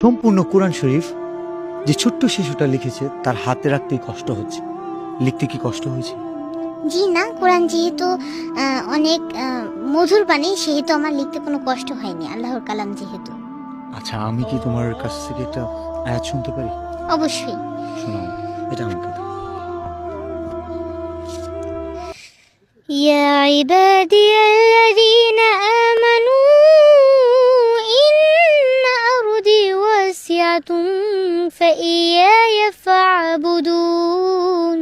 সম্পূর্ণ কোরআন শরীফ যে ছোট্ট শিশুটা লিখেছে তার হাতে রাখতেই কষ্ট হচ্ছে। লিখতে কি কষ্ট হয়েছে? জি না, কোরআন যেহেতু অনেক মধুর বাণী, সেহেতু আমার লিখতে কোনো কষ্ট হয়নি, আল্লাহর কালাম যেহেতু। আচ্ছা, আমি কি তোমার কাছ থেকে একটা আয়াত শুনতে পারি? অবশ্যই। শোনাও, এটা আমাকে দাও। يا عبادي الذين آمنوا إن أرضي واسعة فإياي فاعبدون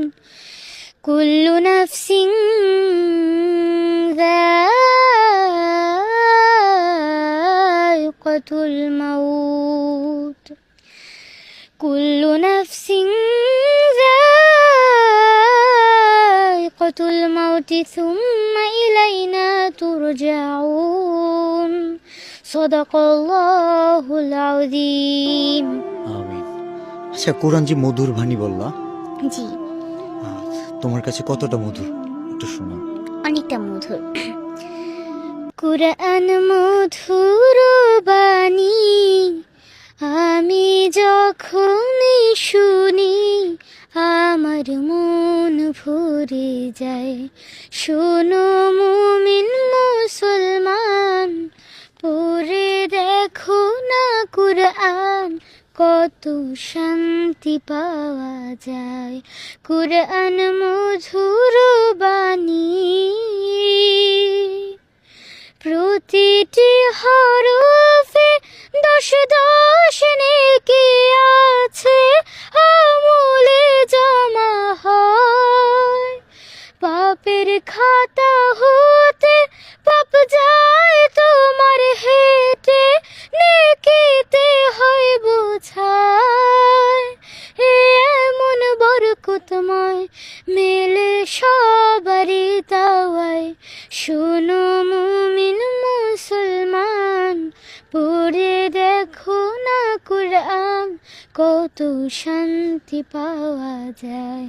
كل نفس ذائقة الموت كل نفس ذائقة الموت ثم إلينا ترجعون صدق الله العظيم। আমিন। আচ্ছা, কোরআন যে মধুর বাণী বললা, জি, তোমার কাছে কতটা মধুর একটু শোনাও। অনেকটা মধুর। কুরআন মধুর বাণী, আমি যখনই শুনি আমার মন ভরে যায়। শোনো মুমিন মুসলমান, পড়ে দেখো না কুরআন, কত শান্তি পাওয়া যায়। কুরআন মধুর বাণী, প্রতিটি হরফে 10 নেকি আছে, আমলে জমা হয়। পাপের খাতা হতে পাপ যায় তোমার হেঁটে, নেকিতে হয় বোঝায়। এমন বরকতময় মেলে সবারই দাওয়ায়। শোনো মুমিন মুসলমান, পড়ে দেখো না কুরআন, কত শান্তি পাওয়া যায়।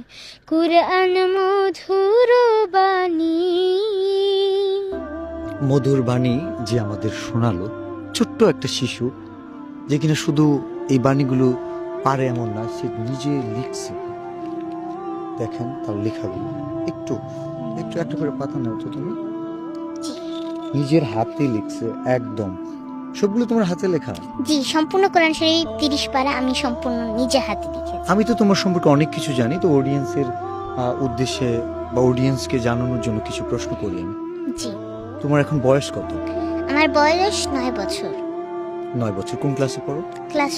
কুরআন মধুর বাণী। মধুর বাণী যে আমাদের শোনালো, ছোট্ট একটা শিশু যে কিনা শুধু এই বাণীগুলো পারে এমন না, সে নিজে লিখছে। দেখেন তার লেখাগুলো, একটু একটু একটা করে পাতা নাও তো তুমি। নিজের হাতে লিখছে একদম, সবগুলো তোমার হাতে লেখা। জি, সম্পূর্ণ কোরআন শরীফ 30 পারা আমি সম্পূর্ণ নিজে হাতে লিখেছি। আমি তো তোমার সম্পর্কে অনেক কিছু জানি, তো অডিয়েন্সের উদ্দেশ্যে বা অডিয়েন্সকে জানানোর জন্য কিছু প্রশ্ন করি আমি। জি, তোমার এখন বয়স কত? আমার বয়স 9 বছর। 9 বছর। কোন ক্লাসে পড়ো? ক্লাস